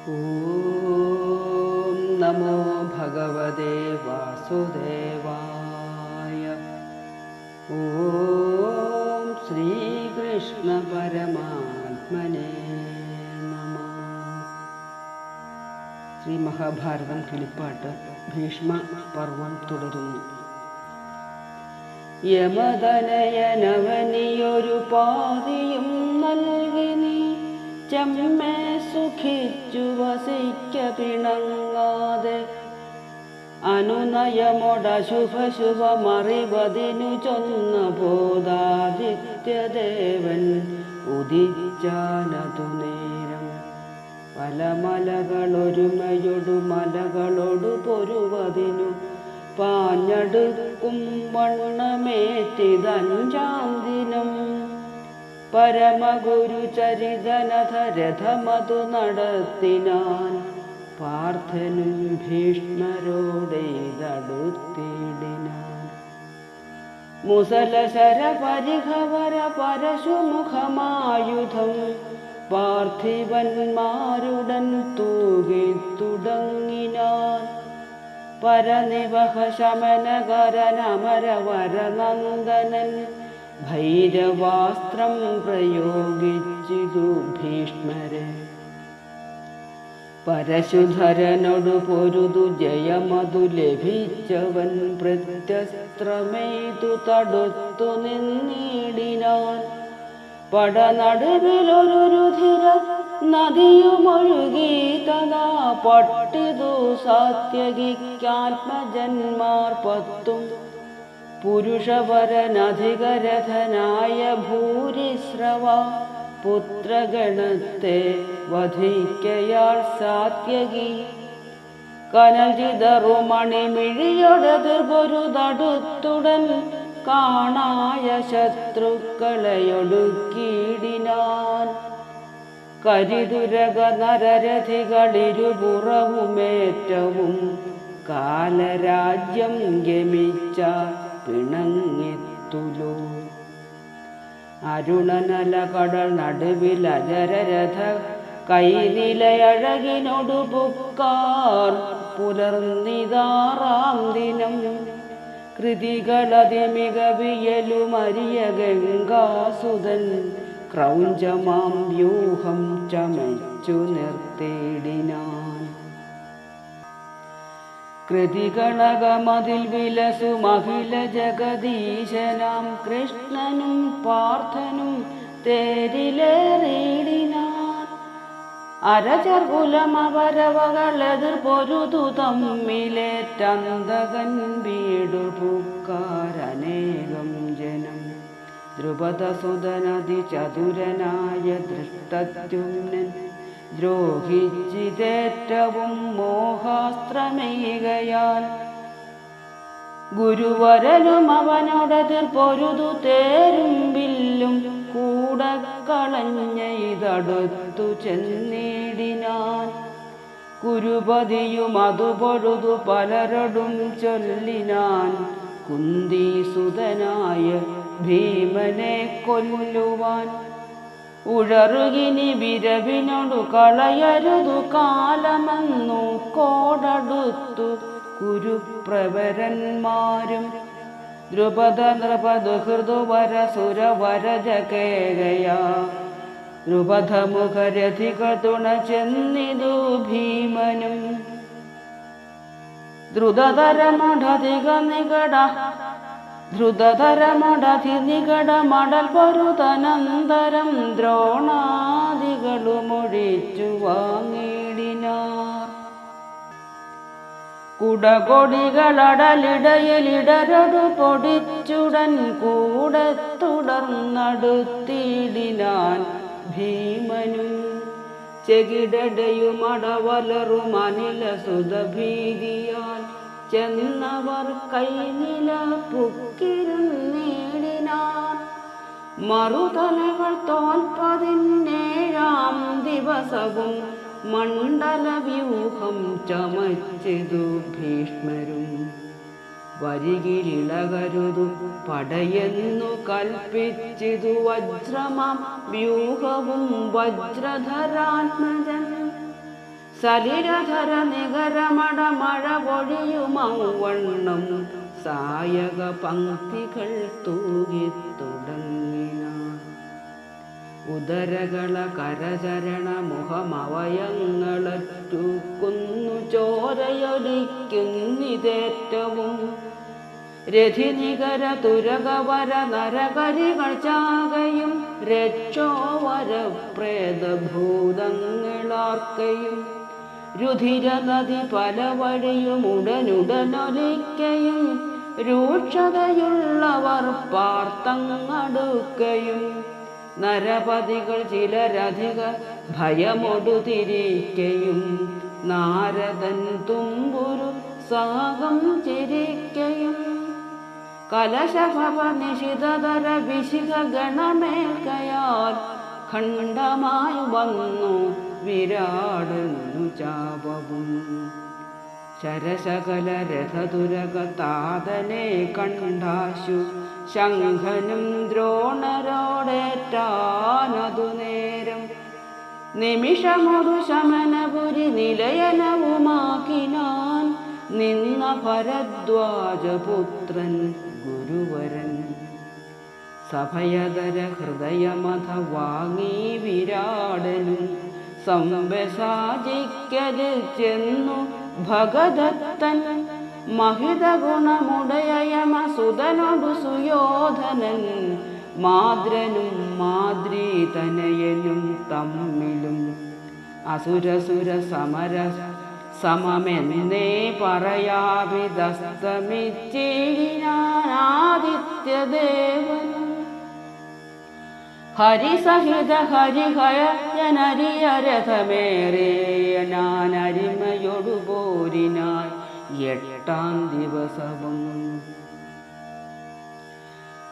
ഓം നമോ ഭഗവതേ വാസുദേവായ. ഓം ശ്രീകൃഷ്ണ പരമാത്മനേ നമഃ. ശ്രീ മഹാഭാരതം കിളിപ്പാട്ട് ഭീഷ്മ പർവം തുടരുന്നു. യമതനയനവനിയൊരു പാതിയും നൽകി നീ ചെമ്മേ സുഖിച്ചു വസിക്ക പിണങ്ങാതെ അനുനയമൊടശുഭശുഭമറിവതിനു ചൊന്ന ബോധാദിത്യദേവൻ ഉദിച്ചാനതു നേരം പല മലകളൊരുമയൊടു മലകളോടു പൊരുവതിനു പാഞ്ഞടുക്കും വണ്ണമേറ്റിതഞ്ചാം ദിനം പരമഗുരു ചരിതനഥ രഥമതു നടത്തിനാൻ പാർത്ഥനും ഭീഷ്മരോടെയ്തടുത്തിടിനാൻ. മുസലശര പരിഹവര പരശുമുഖമായുധം പാർത്ഥിവന്മാരുടൻ തൂകി തുടങ്ങിനാൻ. പരനിവഹ ശമനകരനമരവരനന്ദനൻ ഭൈരവാസ്ത്രം പ്രയോഗിച്ചിതു ഭീഷ്മരെ. പരശുധരനോടു പൊരുതു ജയമതു ലഭിച്ചവൻ പ്രത്യസ്ത്രമെയ്തു തടുത്തു നിന്നിടിനാൻ. പടനടുവിലൊരു രുധിര നദിയുമൊഴുകി തഥാ പട്ടിതു സാത്യകിക്കാത്മജന്മാർ പത്തും പുരുഷവരനധികരഥനായ ഭൂരിശ്രവ പുത്രഗണത്തെ വധിക്കയാൾ സാത്യകി. കനൽജിതറുമണിമിഴിയൊടതിർപൊരുതടുത്തുടൻ കാണായ ശത്രുക്കളെയൊടുക്കിയിടിനാൻ. കരിതുരക നരരഥികളിരുപുറവുമേറ്റവും കാലരാജ്യം ഗമിച്ച പിണങ്ങിത്തുലോ. അരുണനല കടൽ നടുവിൽ അജരരഥ കൈനിലയഴകിനൊടു പുക്കാർ പുലർന്നിതാറാം ദിനം. കൃതികളതിമികവിയലുമരിയ ഗംഗാസുതൻ ക്രൗഞ്ചമാം വ്യൂഹം ചമച്ചു നിർത്തിയിടിനാൻ. കൃതിഗണകമതിൽ വിലസുമഖില ജഗദീശനാം കൃഷ്ണനും പാർത്ഥനും തേരിലേറിയിടിനാൻ. അരചർകുലമവരവകളെതിർ പൊരുതു തമ്മിലേറ്റന്തകൻ വീടുപുക്കാരനേകം ജനം. ദ്രുപദസുതനതിചതുരനായ ദൃഷ്ടദ്യുമ്നൻ ദ്രോഹിച്ചിതേറ്റവും മോഹാസ്ത്രമേകയാൽ. ഗുരുവരനും അവനോടതിർ പൊരുതു തേരും വില്ലും കൂടക്കളഞ്ഞെയ്തടുത്തു ചെന്നിടിനാൻ. കുരുപതിയും അതു പൊഴുതു പലരോടും ചൊല്ലിനാൻ കുന്തിസുതനായ ഭീമനെ കൊല്ലുവാൻ. ഉഴറുകിനി വിരവിനോടു കളയരുതു കാലമെന്നു കോടടുത്തു കുരുപ്രവരന്മാരും. ദ്രുപദ നൃപദുഹൃദുവര സുരവരജകേകയാ ദ്രുപദമുഖരഥികൾ തുണ ചെന്നിതു ഭീമനും. ധൃതധരമഠധിനികട മടൽ പൊരുതനന്തരം ദ്രോണാദികളുമൊഴിച്ചു വാങ്ങിടിനാർ. കുടകൊടികളടലിടയിലിടരടു പൊടിച്ചുടൻ കൂടെ തുടർന്നടുത്തിടിനാൻ ഭീമനും. ചെകിടയുമടവലറും അനില സുതഭീതിയാൽ ചെന്നവർ കൈനില പുക്കിരുന്നേടിനാൻ. മറുതലകൾ തോൽപ്പതിനേഴാം ദിവസവും മണ്ഡലവ്യൂഹം ചമച്ചിതു ഭീഷ്മരും. വരികിലിളകരുതു പടയെന്നു കൽപ്പിച്ചിതു വജ്രമാം വ്യൂഹവും വജ്രധരാത്മജൻ. സലിലധര നികരമട മഴ പൊഴിയുമൗവണ്ണം സായക പങ്ക്തികൾ തൂകിത്തുടങ്ങിനാൻ. ഉദരകള കരചരണ മുഖമവയങ്ങളറ്റു ചോരയൊലിക്കുന്നിതേറ്റവും. രഥിനികര തുരകവര നരകരികൾ ചാകയും രക്ഷോവര പ്രേതഭൂതങ്ങളാർക്കയും. രുധിരനദി പല വഴിയും ഉടനുടനൊലിക്കയും രൂക്ഷതയുള്ളവർ പാർത്തങ്ങടുക്കയും. നരപതികൾ ചിലരധിക ഭയമൊടു തിരിക്കയും നാരദൻ തുമ്പുരു സാഗം ചിരിക്കയും. കലശഭവ നിശിതതര വിശിഖ ഗണമേൽക്കയാൽ ഖണ്ഡമായി വന്നു വിരാടന്നു ചാപവും. ശരശകല രഥതുരക താതനെ കണ്ടാശു ശംഖനും ദ്രോണരോടേറ്റാനതു നേരം. നിമിഷമൊരു ശമനപുരി നിലയനവുമാക്കിനാൻ നിന്ന ഭരദ്വാജപുത്രൻ ഗുരുവരൻ. സഭയതര ഹൃദയമഥ വാങ്ങി വിരാടനും സംവസാജിക്കല് ചെന്നു ഭഗദത്തൻ. മഹിത ഗുണമുടയമസുതനൊടു സുയോധനൻ മാദ്രനും മാദ്രീതനയനും തമ്മിലും അസുരസുര സമര സമമെന്നേ പറയാവിതസ്തമിച്ചിടിനാദിത്യദേവൻ. ഹരിസഹിത ഹരിഹയനരിയ രഥമേറിയനാനരിമയൊടു പോരിനായി 8-ാം ദിവസവും.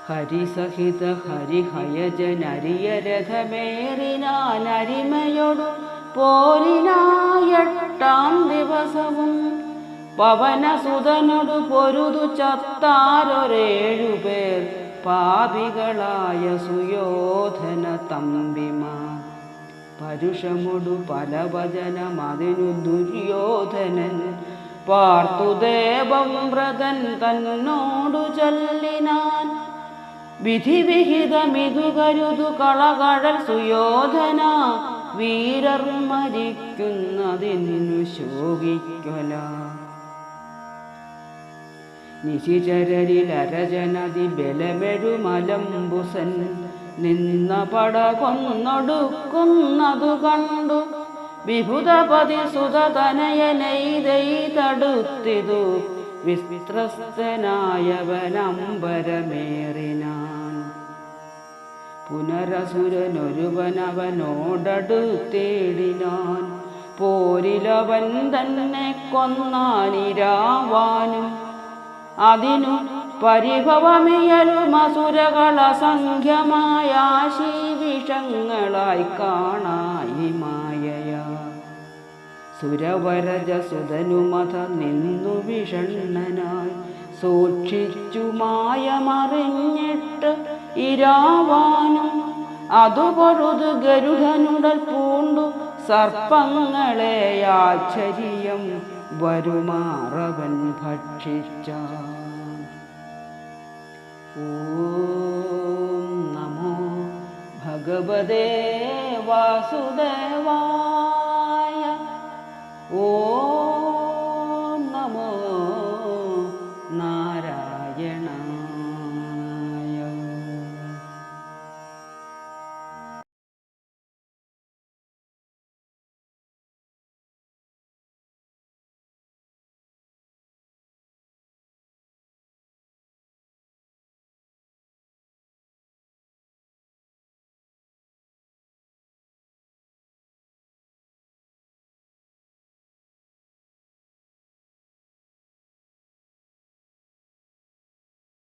ഹരിസഹിത ഹരിഹയജനരിയ രഥമേറിനാനരിമയൊടു പോരിനായി 8-ാം ദിവസവും. പവനസുതനൊടു പൊരുതു ചത്താരൊരേഴുപേർ പാപികളായ സുയോധന തമ്പിമാർ. പരുഷമൊടു പല വചനമതിനു ദുര്യോധനൻ പാർത്തുദേവം വ്രതൻ തന്നോടു ചൊല്ലിനാൻ. വിധിവിഹിതമിതു കരുതു കളകഴൽ സുയോധന, വീരർ മരിക്കുന്നതിനു ശോകിക്കൊല. നിശിചരരിലരജനതി ബലമെഴുമലംബുസൻ നിന്ന പട കൊന്നൊടുക്കുന്നതു കണ്ടു. വിഭുതപതി സുതതനയനെയ്തെയ്തടുത്തിതു വിസ്ത്രസ്തനായവനമ്പരമേറിനാൻ. പുനരസുരനൊരുവനവനോടടുത്തേടിനാൻ. പോരിലവൻ തന്നെ കൊന്നാനിരാവാനും. അതിനു പരിഭവമിയലും അസുരകളസംഖ്യമായ ആശീവിഷങ്ങളായി കാണായി മായയാ. സുരവരജസുതനുമത നിന്നു വിഷണ്ണനായി സൂക്ഷിച്ചു മായമറിഞ്ഞിട്ട് ഇരാവാനും. അതുപൊഴുതു ഗരുഡനുടൽ പൂണ്ടു സർപ്പങ്ങളെ ആശ്ചര്യം വരുമാറവൻ ഭക്ഷിച്ചാൻ. ഓം നമോ ഭഗവതേ വാസുദേവായ.